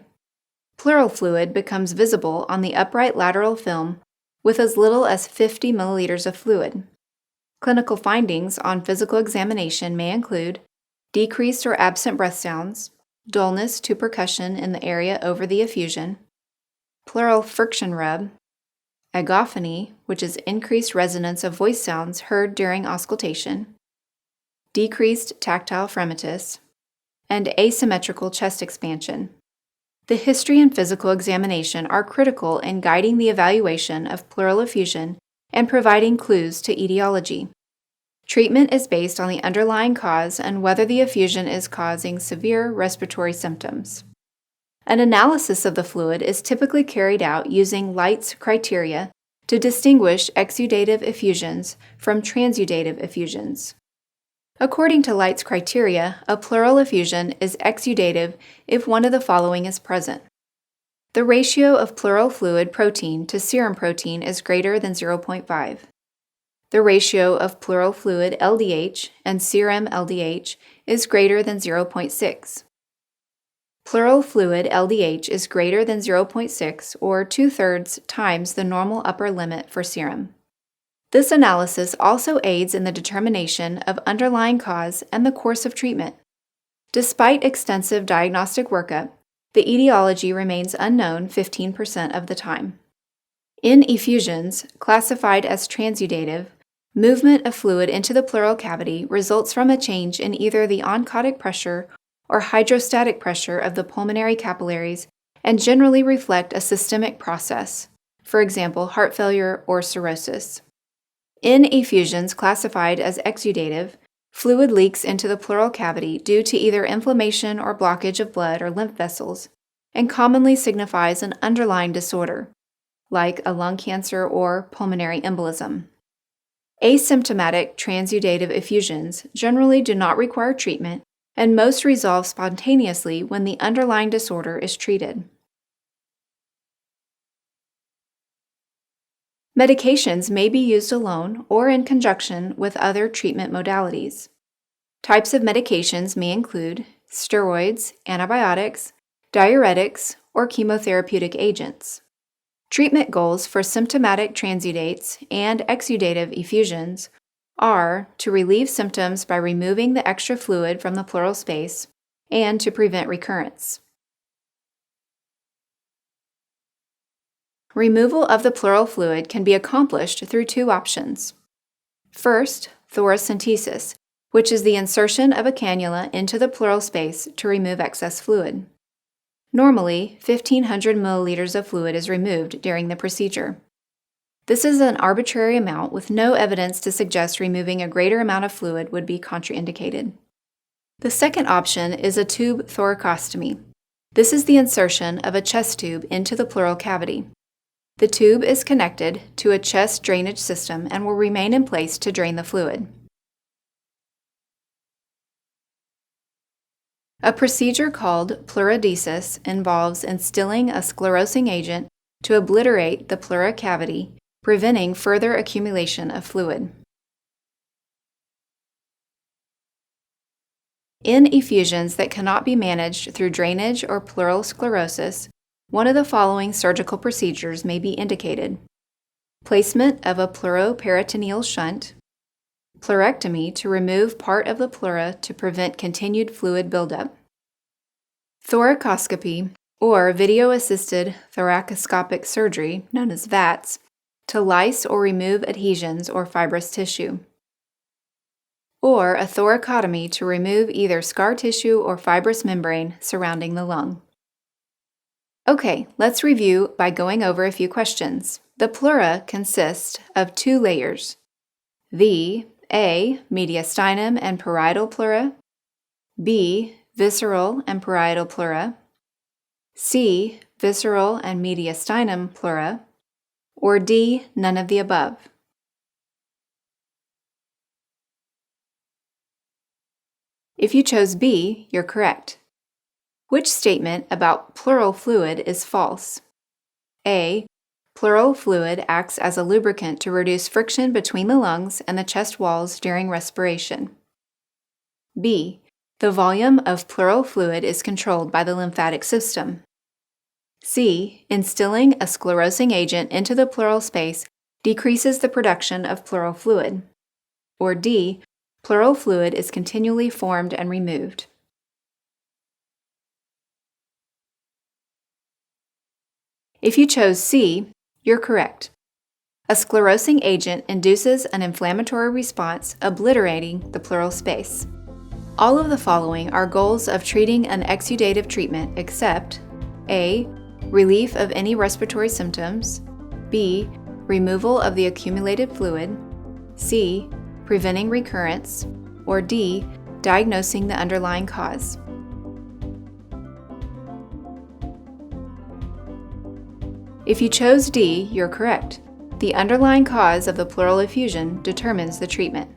[SPEAKER 1] Pleural fluid becomes visible on the upright lateral film with as little as 50 milliliters of fluid. Clinical findings on physical examination may include decreased or absent breath sounds, dullness to percussion in the area over the effusion, pleural friction rub, agophony, which is increased resonance of voice sounds heard during auscultation, decreased tactile fremitus, and asymmetrical chest expansion. The history and physical examination are critical in guiding the evaluation of pleural effusion and providing clues to etiology. Treatment is based on the underlying cause and whether the effusion is causing severe respiratory symptoms. An analysis of the fluid is typically carried out using Light's criteria to distinguish exudative effusions from transudative effusions. According to Light's criteria, a pleural effusion is exudative if one of the following is present. The ratio of pleural fluid protein to serum protein is greater than 0.5. The ratio of pleural fluid LDH and serum LDH is greater than 0.6. Pleural fluid LDH is greater than 0.6 or 2/3 times the normal upper limit for serum. This analysis also aids in the determination of underlying cause and the course of treatment. Despite extensive diagnostic workup, the etiology remains unknown 15% of the time. In effusions, classified as transudative, movement of fluid into the pleural cavity results from a change in either the oncotic pressure or hydrostatic pressure of the pulmonary capillaries and generally reflect a systemic process, for example, heart failure or cirrhosis. In effusions classified as exudative, fluid leaks into the pleural cavity due to either inflammation or blockage of blood or lymph vessels, and commonly signifies an underlying disorder, like a lung cancer or pulmonary embolism. Asymptomatic transudative effusions generally do not require treatment, and most resolve spontaneously when the underlying disorder is treated. Medications may be used alone or in conjunction with other treatment modalities. Types of medications may include steroids, antibiotics, diuretics, or chemotherapeutic agents. Treatment goals for symptomatic transudates and exudative effusions are to relieve symptoms by removing the extra fluid from the pleural space and to prevent recurrence. Removal of the pleural fluid can be accomplished through two options. First, thoracentesis, which is the insertion of a cannula into the pleural space to remove excess fluid. Normally, 1,500 milliliters of fluid is removed during the procedure. This is an arbitrary amount with no evidence to suggest removing a greater amount of fluid would be contraindicated. The second option is a tube thoracostomy. This is the insertion of a chest tube into the pleural cavity. The tube is connected to a chest drainage system and will remain in place to drain the fluid. A procedure called pleurodesis involves instilling a sclerosing agent to obliterate the pleural cavity, preventing further accumulation of fluid. In effusions that cannot be managed through drainage or pleural sclerosis, one of the following surgical procedures may be indicated: placement of a pleuroperitoneal shunt, pleurectomy to remove part of the pleura to prevent continued fluid buildup, thoracoscopy or video-assisted thoracoscopic surgery, known as VATS, to lyse or remove adhesions or fibrous tissue, or a thoracotomy to remove either scar tissue or fibrous membrane surrounding the lung. Okay, let's review by going over a few questions. The pleura consists of two layers: the A. mediastinum and parietal pleura, B. visceral and parietal pleura, C. visceral and mediastinum pleura, or D. none of the above. If you chose B, you're correct. Which statement about pleural fluid is false? A. Pleural fluid acts as a lubricant to reduce friction between the lungs and the chest walls during respiration. B. The volume of pleural fluid is controlled by the lymphatic system. C. Instilling a sclerosing agent into the pleural space decreases the production of pleural fluid. Or D. Pleural fluid is continually formed and removed. If you chose C, you're correct. A sclerosing agent induces an inflammatory response, obliterating the pleural space. All of the following are goals of treating an exudative treatment except A. Relief of any respiratory symptoms, B. Removal of the accumulated fluid, C. Preventing recurrence, or D. Diagnosing the underlying cause. If you chose D, you're correct. The underlying cause of the pleural effusion determines the treatment.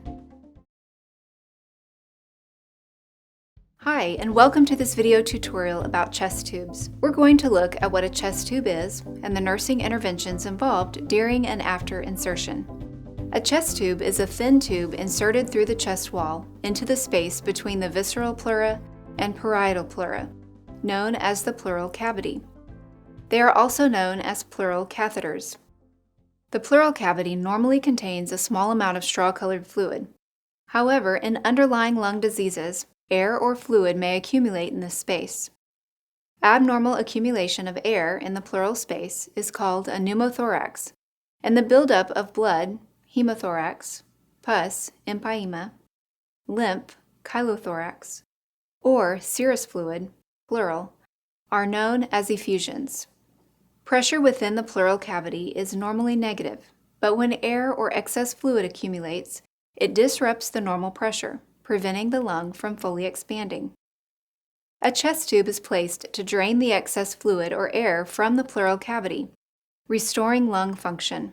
[SPEAKER 1] Hi, and welcome to this video tutorial about chest tubes. We're going to look at what a chest tube is and the nursing interventions involved during and after insertion. A chest tube is a thin tube inserted through the chest wall into the space between the visceral pleura and parietal pleura, known as the pleural cavity. They are also known as pleural catheters. The pleural cavity normally contains a small amount of straw-colored fluid. However, in underlying lung diseases, air or fluid may accumulate in this space. Abnormal accumulation of air in the pleural space is called a pneumothorax, and the buildup of blood, hemothorax, pus, empyema, lymph, chylothorax, or serous fluid, pleural, are known as effusions. Pressure within the pleural cavity is normally negative, but when air or excess fluid accumulates, it disrupts the normal pressure, preventing the lung from fully expanding. A chest tube is placed to drain the excess fluid or air from the pleural cavity, restoring lung function.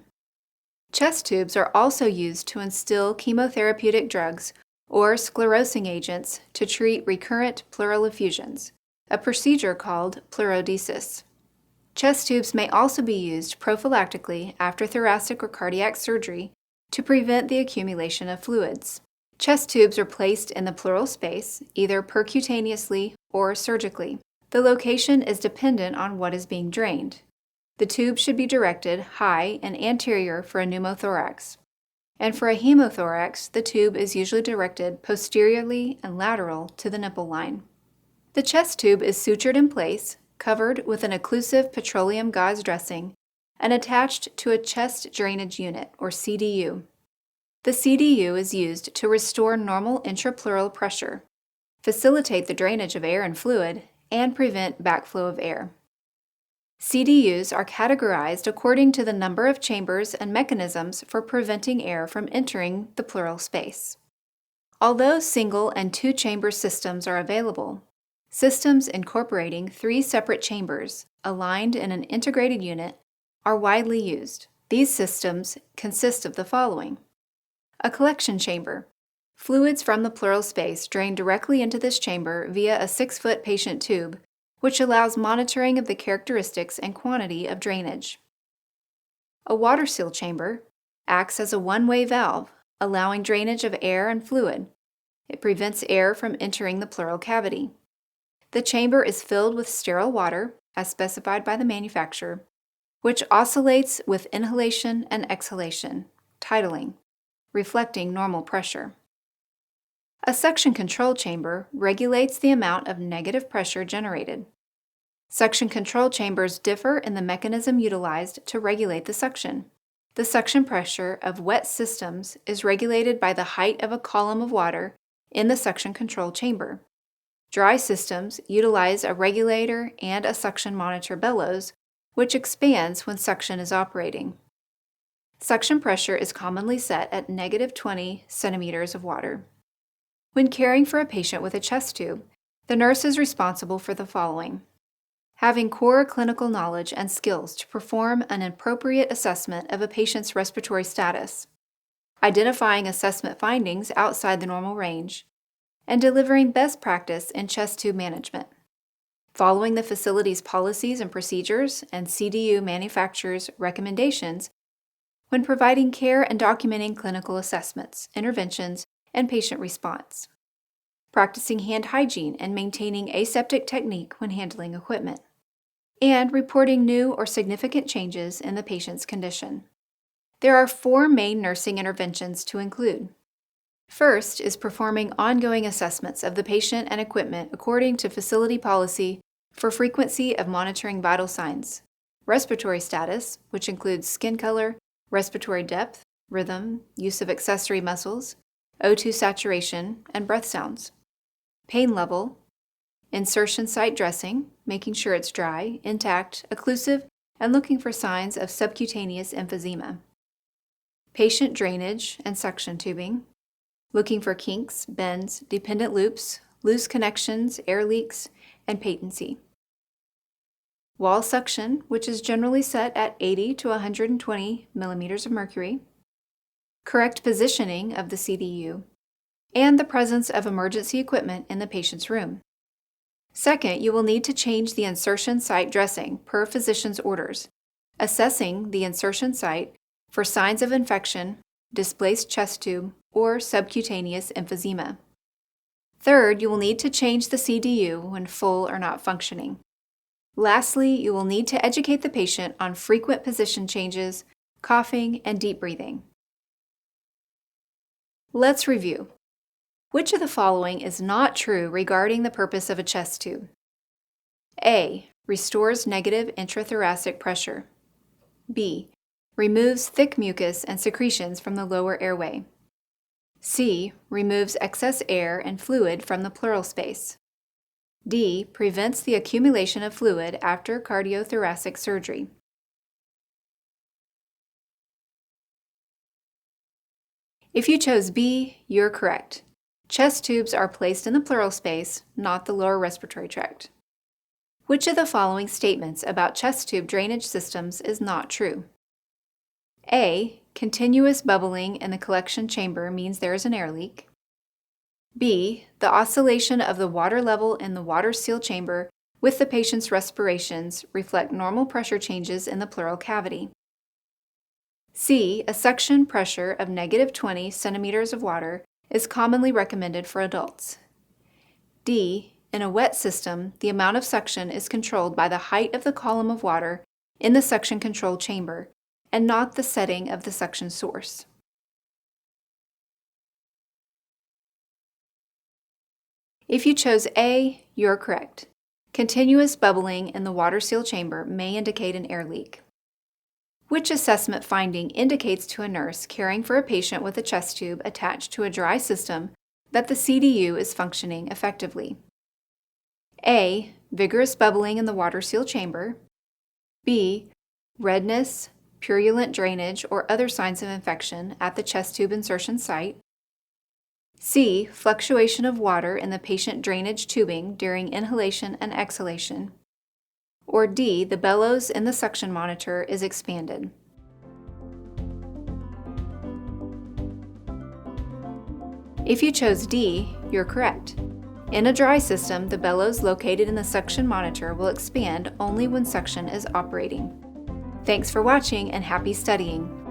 [SPEAKER 1] Chest tubes are also used to instill chemotherapeutic drugs or sclerosing agents to treat recurrent pleural effusions, a procedure called pleurodesis. Chest tubes may also be used prophylactically after thoracic or cardiac surgery to prevent the accumulation of fluids. Chest tubes are placed in the pleural space, either percutaneously or surgically. The location is dependent on what is being drained. The tube should be directed high and anterior for a pneumothorax. And for a hemothorax, the tube is usually directed posteriorly and lateral to the nipple line. The chest tube is sutured in place, covered with an occlusive petroleum gauze dressing, and attached to a chest drainage unit, or CDU. The CDU is used to restore normal intrapleural pressure, facilitate the drainage of air and fluid, and prevent backflow of air. CDUs are categorized according to the number of chambers and mechanisms for preventing air from entering the pleural space. Although single and two-chamber systems are available, systems incorporating 3 separate chambers, aligned in an integrated unit, are widely used. These systems consist of the following: a collection chamber. Fluids from the pleural space drain directly into this chamber via a 6-foot patient tube, which allows monitoring of the characteristics and quantity of drainage. A water seal chamber acts as a one-way valve, allowing drainage of air and fluid. It prevents air from entering the pleural cavity. The chamber is filled with sterile water, as specified by the manufacturer, which oscillates with inhalation and exhalation, tidling, reflecting normal pressure. A suction control chamber regulates the amount of negative pressure generated. Suction control chambers differ in the mechanism utilized to regulate the suction. The suction pressure of wet systems is regulated by the height of a column of water in the suction control chamber. Dry systems utilize a regulator and a suction monitor bellows, which expands when suction is operating. Suction pressure is commonly set at -20 centimeters of water. When caring for a patient with a chest tube, the nurse is responsible for the following: having core clinical knowledge and skills to perform an appropriate assessment of a patient's respiratory status, identifying assessment findings outside the normal range, and delivering best practice in chest tube management, following the facility's policies and procedures and CDU manufacturer's recommendations when providing care and documenting clinical assessments, interventions, and patient response, practicing hand hygiene and maintaining aseptic technique when handling equipment, and reporting new or significant changes in the patient's condition. There are 4 main nursing interventions to include. First is performing ongoing assessments of the patient and equipment according to facility policy for frequency of monitoring vital signs, respiratory status, which includes skin color, respiratory depth, rhythm, use of accessory muscles, O2 saturation, and breath sounds, pain level, insertion site dressing, making sure it's dry, intact, occlusive, and looking for signs of subcutaneous emphysema, patient drainage and suction tubing, looking for kinks, bends, dependent loops, loose connections, air leaks, and patency. Wall suction, which is generally set at 80 to 120 millimeters of mercury, correct positioning of the CDU, and the presence of emergency equipment in the patient's room. Second, you will need to change the insertion site dressing per physician's orders, assessing the insertion site for signs of infection, displaced chest tube, or subcutaneous emphysema. Third, you will need to change the CDU when full or not functioning. Lastly, you will need to educate the patient on frequent position changes, coughing, and deep breathing. Let's review. Which of the following is not true regarding the purpose of a chest tube? A. Restores negative intrathoracic pressure. B. Removes thick mucus and secretions from the lower airway. C. Removes excess air and fluid from the pleural space. D. Prevents the accumulation of fluid after cardiothoracic surgery. If you chose B, you're correct. Chest tubes are placed in the pleural space, not the lower respiratory tract. Which of the following statements about chest tube drainage systems is not true? A. Continuous bubbling in the collection chamber means there is an air leak. B. The oscillation of the water level in the water seal chamber with the patient's respirations reflect normal pressure changes in the pleural cavity. C. A suction pressure of -20 centimeters of water is commonly recommended for adults. D. In a wet system, the amount of suction is controlled by the height of the column of water in the suction control chamber and not the setting of the suction source. If you chose A, you're correct. Continuous bubbling in the water seal chamber may indicate an air leak. Which assessment finding indicates to a nurse caring for a patient with a chest tube attached to a dry system that the CDU is functioning effectively? A. Vigorous bubbling in the water seal chamber. B. Redness, purulent drainage, or other signs of infection at the chest tube insertion site. C. Fluctuation of water in the patient drainage tubing during inhalation and exhalation. Or D. The bellows in the suction monitor is expanded. If you chose D, you're correct. In a dry system, the bellows located in the suction monitor will expand only when suction is operating. Thanks for watching and happy studying!